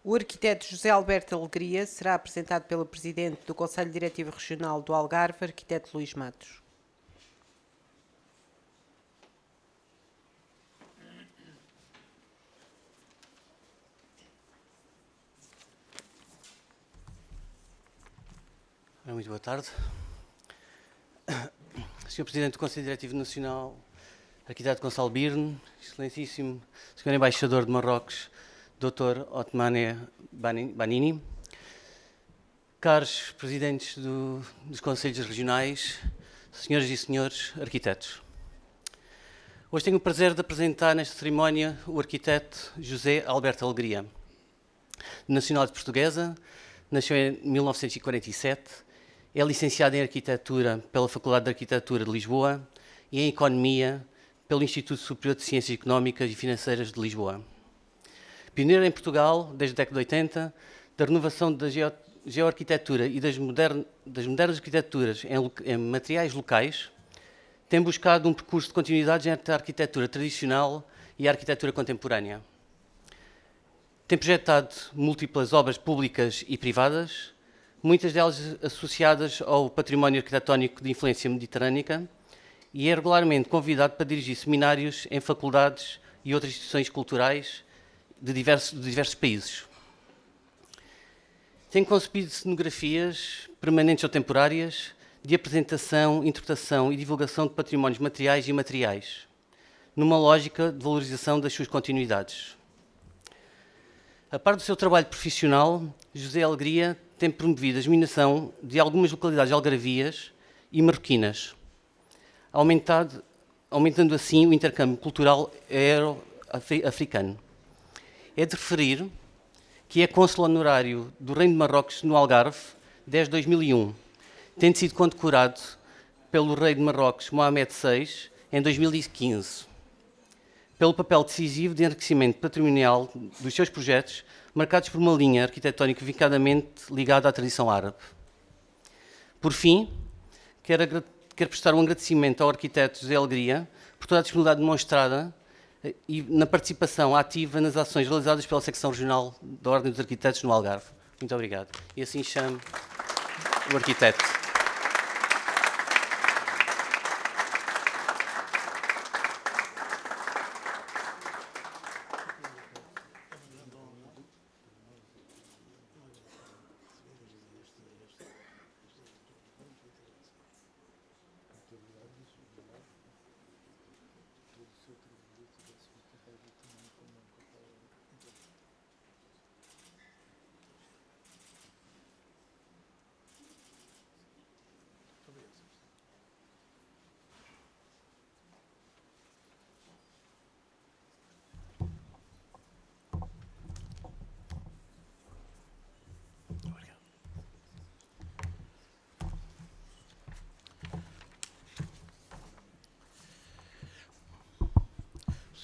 O arquiteto José Alberto Alegria será apresentado pelo Presidente do Conselho Diretivo Regional do Algarve, arquiteto Luís Matos. Muito boa tarde. Sr. Presidente do Conselho Diretivo Nacional, arquiteto Gonçalo Birne, excelentíssimo Sr. Embaixador de Marrocos, Dr. Othmane Banini, caros Presidentes dos Conselhos Regionais, Senhoras e Senhores arquitetos. Hoje tenho o prazer de apresentar nesta cerimónia o arquiteto José Alberto Alegria. De nacionalidade portuguesa, nasceu em 1947, é licenciado em Arquitetura pela Faculdade de Arquitetura de Lisboa e em Economia pelo Instituto Superior de Ciências Económicas e Financeiras de Lisboa. Pioneiro em Portugal, desde a década de 80, da renovação da geoarquitetura e das modernas arquiteturas em materiais locais, tem buscado um percurso de continuidade entre a arquitetura tradicional e a arquitetura contemporânea. Tem projetado múltiplas obras públicas e privadas, muitas delas associadas ao património arquitetónico de influência mediterrânica, e é regularmente convidado para dirigir seminários em faculdades e outras instituições culturais de diversos países. Tem concebido cenografias permanentes ou temporárias de apresentação, interpretação e divulgação de patrimónios materiais e imateriais, numa lógica de valorização das suas continuidades. A par do seu trabalho profissional, José Alegria tem promovido a germinação de algumas localidades algarvias e marroquinas, aumentando assim o intercâmbio cultural aero-africano. É de referir que é cônsul honorário do Reino de Marrocos no Algarve desde 2001, tendo sido condecorado pelo rei de Marrocos, Mohamed VI, em 2015, pelo papel decisivo de enriquecimento patrimonial dos seus projetos, marcados por uma linha arquitetónica vincadamente ligada à tradição árabe. Por fim, quero prestar um agradecimento ao arquiteto José Alegria por toda a disponibilidade demonstrada e na participação ativa nas ações realizadas pela Secção Regional da Ordem dos Arquitetos no Algarve. Muito obrigado. E assim chamo o arquiteto.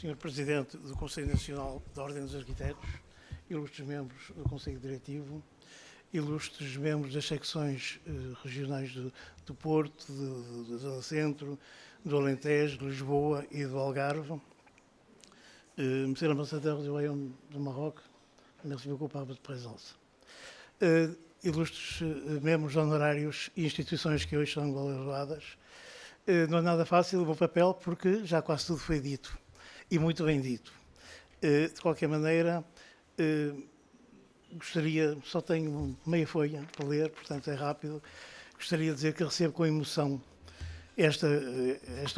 Senhor Presidente do Conselho Nacional da Ordem dos Arquitetos, ilustres membros do Conselho Diretivo, ilustres membros das secções regionais do Porto, do Zona Centro, do Alentejo, de Lisboa e do Algarve, Monsieur l'ambassadeur du Royaume du Maroc, merci beaucoup par votre présence. Ilustres membros honorários e instituições que hoje são galardoadas, não é nada fácil o meu papel porque já quase tudo foi dito. E muito bem dito. De qualquer maneira, gostaria, só tenho meia folha para ler, portanto é rápido, gostaria de dizer que recebo com emoção esta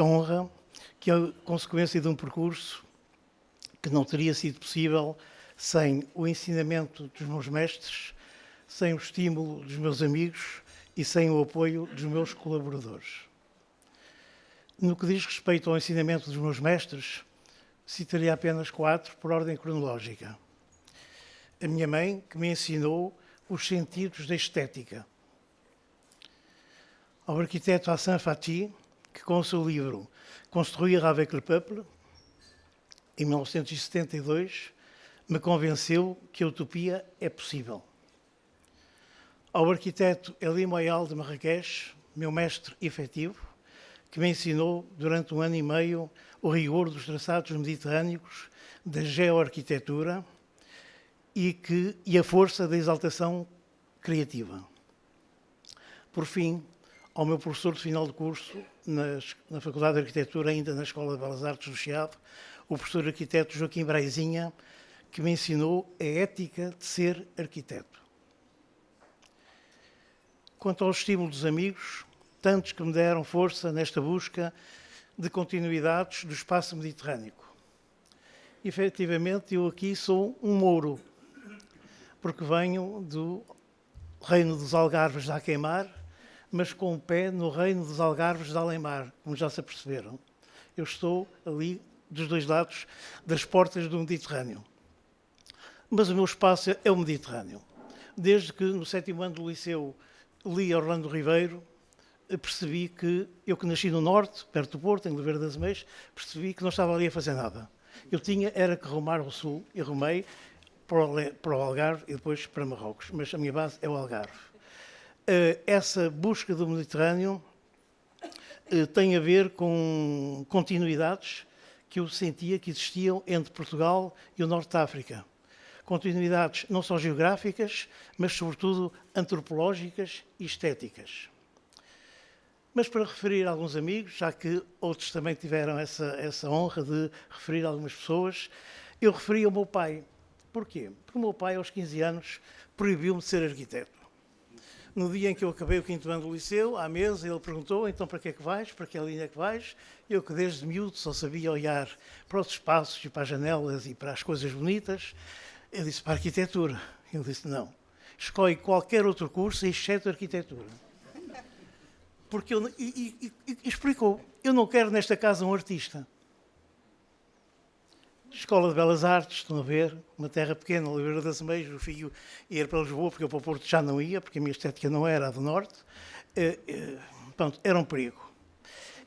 honra, que é consequência de um percurso que não teria sido possível sem o ensinamento dos meus mestres, sem o estímulo dos meus amigos e sem o apoio dos meus colaboradores. No que diz respeito ao ensinamento dos meus mestres, citaria apenas 4 por ordem cronológica. A minha mãe, que me ensinou os sentidos da estética. Ao arquiteto Hassan Fatih, que com o seu livro Construire avec le peuple, em 1972, me convenceu que a utopia é possível. Ao arquiteto Elie Moyal de Marrakech, meu mestre efetivo, que me ensinou durante 1 ano e meio o rigor dos traçados mediterrâneos da geoarquitetura e a força da exaltação criativa. Por fim, ao meu professor de final de curso, na Faculdade de Arquitetura, ainda na Escola de Belas Artes do Chiado, o professor arquiteto Joaquim Braizinha, que me ensinou a ética de ser arquiteto. Quanto ao estímulo dos amigos, tantos que me deram força nesta busca de continuidades do espaço mediterrâneo. Efetivamente, eu aqui sou um mouro, porque venho do reino dos Algarves de Aqueimar, mas com o pé no reino dos Algarves de Além-Mar, como já se aperceberam. Eu estou ali dos dois lados das portas do Mediterrâneo. Mas o meu espaço é o Mediterrâneo. Desde que no 7º ano do liceu li Orlando Ribeiro, percebi que, eu que nasci no norte, perto do Porto, em Oliveira das Meias, percebi que não estava ali a fazer nada. Eu tinha era que rumar ao sul, e rumei para o Algarve e depois para Marrocos, mas a minha base é o Algarve. Essa busca do Mediterrâneo tem a ver com continuidades que eu sentia que existiam entre Portugal e o Norte de África. Continuidades não só geográficas, mas sobretudo antropológicas e estéticas. Mas para referir a alguns amigos, já que outros também tiveram essa honra de referir a algumas pessoas, eu referi ao meu pai. Porquê? Porque o meu pai, aos 15 anos, proibiu-me de ser arquiteto. No dia em que eu acabei o 5º ano do liceu, à mesa, ele perguntou, então para que é que vais? Para que linha é que vais? Eu que desde miúdo só sabia olhar para os espaços e para as janelas e para as coisas bonitas, eu disse, para a arquitetura. Ele disse, não, escolhe qualquer outro curso, exceto arquitetura. Porque explicou, eu não quero nesta casa um artista. Escola de Belas Artes, estão a ver, uma terra pequena, Oliveira das Meias, o filho ia para Lisboa, porque eu para o Porto já não ia, porque a minha estética não era a do Norte. Pronto, era um perigo.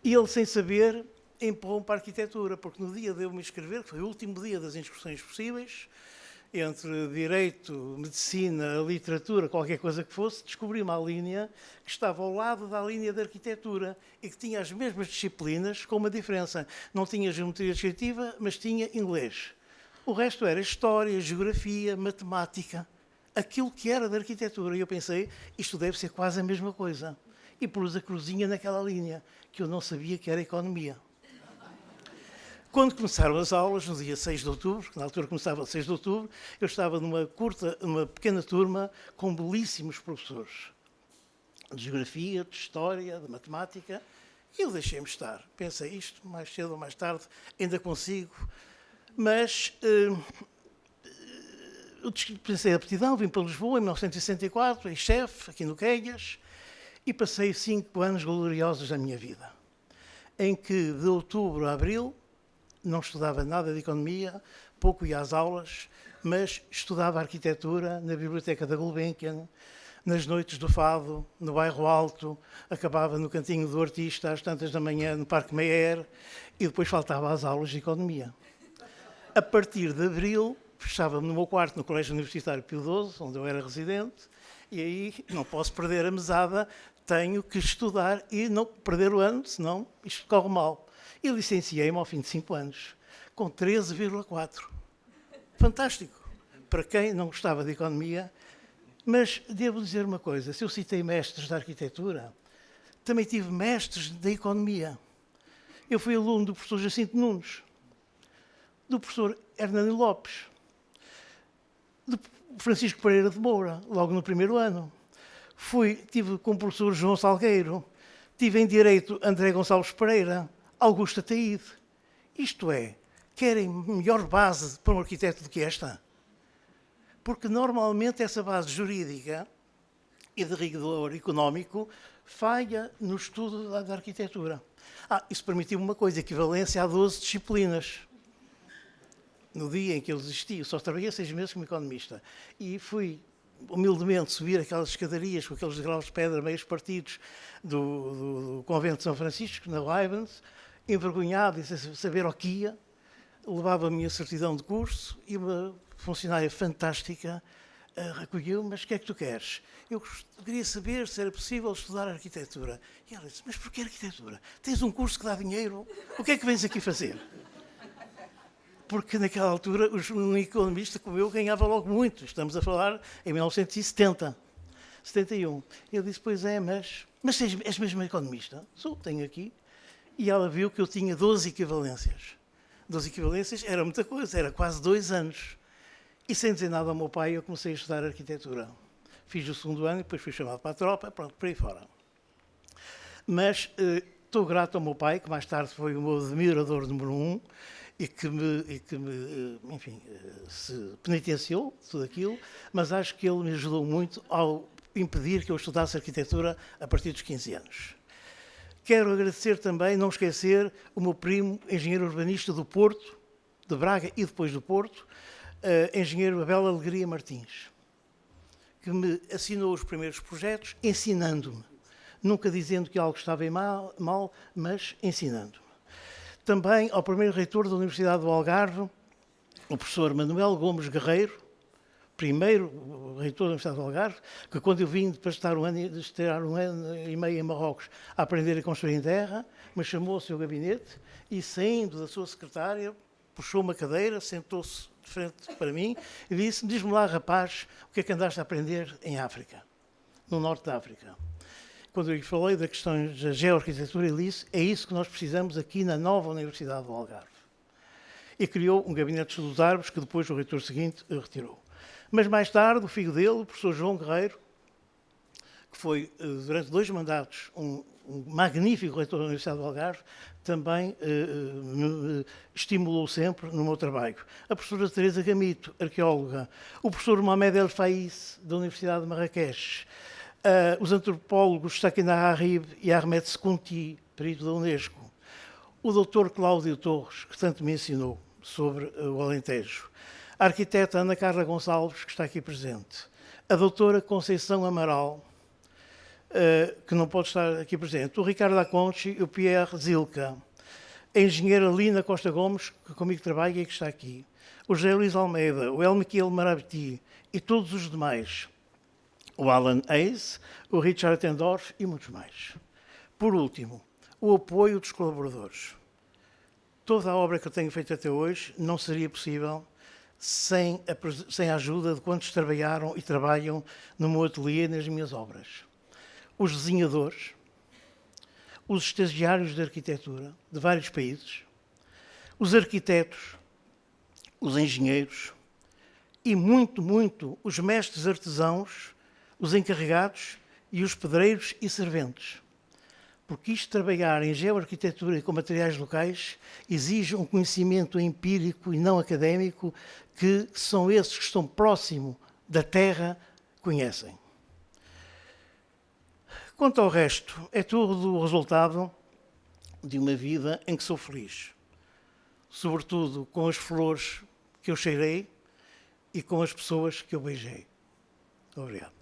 E ele, sem saber, empurrou-me para a arquitetura, porque no dia de eu me inscrever, que foi o último dia das inscrições possíveis, entre Direito, Medicina, Literatura, qualquer coisa que fosse, descobri uma linha que estava ao lado da linha de Arquitetura e que tinha as mesmas disciplinas, com uma diferença. Não tinha Geometria Descritiva, mas tinha Inglês. O resto era História, Geografia, Matemática, aquilo que era da Arquitetura. E eu pensei, isto deve ser quase a mesma coisa. E pus a cruzinha naquela linha, que eu não sabia que era Economia. Quando começaram as aulas, no dia 6 de outubro, que na altura começava 6 de outubro, eu estava numa pequena turma com belíssimos professores de Geografia, de História, de Matemática, e eu deixei-me estar. Pensei, isto mais cedo ou mais tarde ainda consigo, mas eu dispensei a aptidão, vim para Lisboa em 1964, em chefe, aqui no Queias, e passei 5 anos gloriosos da minha vida, em que de outubro a abril não estudava nada de economia, pouco ia às aulas, mas estudava arquitetura na Biblioteca da Gulbenkian, nas noites do Fado, no Bairro Alto, acabava no Cantinho do Artista às tantas da manhã no Parque Meyer e depois faltava às aulas de economia. A partir de abril, fechava-me no meu quarto no Colégio Universitário Pio XII, onde eu era residente, e aí não posso perder a mesada, tenho que estudar e não perder o ano, senão isto corre mal. E licenciei-me ao fim de 5 anos, com 13,4. Fantástico, para quem não gostava de economia. Mas devo dizer uma coisa, se eu citei mestres da arquitetura, também tive mestres da economia. Eu fui aluno do professor Jacinto Nunes, do professor Hernani Lopes, do Francisco Pereira de Moura, logo no primeiro ano. Tive com o professor João Salgueiro, tive em Direito André Gonçalves Pereira, Augusto Ataíde. Isto é, querem melhor base para um arquiteto do que esta? Porque normalmente essa base jurídica e de rigor económico falha no estudo da arquitetura. Isso permitiu-me uma coisa, equivalência a 12 disciplinas. No dia em que eu desisti, eu só trabalhei 6 meses como economista e fui humildemente subir aquelas escadarias com aqueles degraus de pedra meio partidos do convento de São Francisco, na Leibniz, envergonhado e sem saber o que ia, levava a minha certidão de curso e uma funcionária fantástica recolheu, mas o que é que tu queres? Eu queria saber se era possível estudar arquitetura. E ela disse, mas porquê arquitetura? Tens um curso que dá dinheiro, o que é que vens aqui fazer? porque naquela altura um economista como eu ganhava logo muito. Estamos a falar em 1970, 71. Ele disse, pois é, mas és mesmo economista? Sou, tenho aqui. E ela viu que eu tinha 12 equivalências. 12 equivalências era muita coisa, era quase 2 anos. E sem dizer nada ao meu pai, eu comecei a estudar arquitetura. Fiz o 2º ano e depois fui chamado para a tropa, pronto, por aí fora. Mas estou grato ao meu pai, que mais tarde foi o meu admirador número 1 e que enfim, se penitenciou tudo aquilo, mas acho que ele me ajudou muito ao impedir que eu estudasse arquitetura a partir dos 15 anos. Quero agradecer também, não esquecer, o meu primo, engenheiro urbanista do Porto, de Braga e depois do Porto, engenheiro Abel Alegria Martins, que me assinou os primeiros projetos, ensinando-me. Nunca dizendo que algo estava mal, mas ensinando-me. Também ao primeiro reitor da Universidade do Algarve, o professor Manuel Gomes Guerreiro, primeiro reitor da Universidade do Algarve, que quando eu vim para estar um ano e meio em Marrocos a aprender a construir em terra, me chamou ao seu gabinete e, saindo da sua secretária, puxou uma cadeira, sentou-se de frente para mim e disse, diz-me lá, rapaz, o que é que andaste a aprender em África, no norte da África. Quando eu lhe falei da questão da geoarquitetura, ele disse, é isso que nós precisamos aqui na nova Universidade do Algarve. E criou um gabinete de estudos árabes que depois o reitor seguinte retirou. Mas mais tarde, o filho dele, o professor João Guerreiro, que foi durante 2 mandatos um magnífico reitor da Universidade do Algarve, também me estimulou sempre no meu trabalho. A professora Teresa Gamito, arqueóloga, o professor Mohamed El Faiz, da Universidade de Marrakech, os antropólogos Sakina Harib e Ahmed Sekounti, perito da Unesco, o doutor Cláudio Torres, que tanto me ensinou sobre o Alentejo, a arquiteta Ana Carla Gonçalves, que está aqui presente, a doutora Conceição Amaral, que não pode estar aqui presente, o Ricardo Aconchi e o Pierre Zilka, a engenheira Lina Costa Gomes, que comigo trabalha e que está aqui, o José Luís Almeida, o Elmiquiel Marabiti e todos os demais, o Alan Hayes, o Richard Tendorf e muitos mais. Por último, o apoio dos colaboradores. Toda a obra que eu tenho feito até hoje não seria possível sem a ajuda de quantos trabalharam e trabalham no meu ateliê e nas minhas obras. Os desenhadores, os estagiários de arquitetura de vários países, os arquitetos, os engenheiros e muito os mestres artesãos, os encarregados e os pedreiros e serventes. Porque isto trabalhar em geoarquitetura e com materiais locais exige um conhecimento empírico e não académico que são esses que estão próximo da terra conhecem. Quanto ao resto, é tudo o resultado de uma vida em que sou feliz. Sobretudo com as flores que eu cheirei e com as pessoas que eu beijei. Obrigado.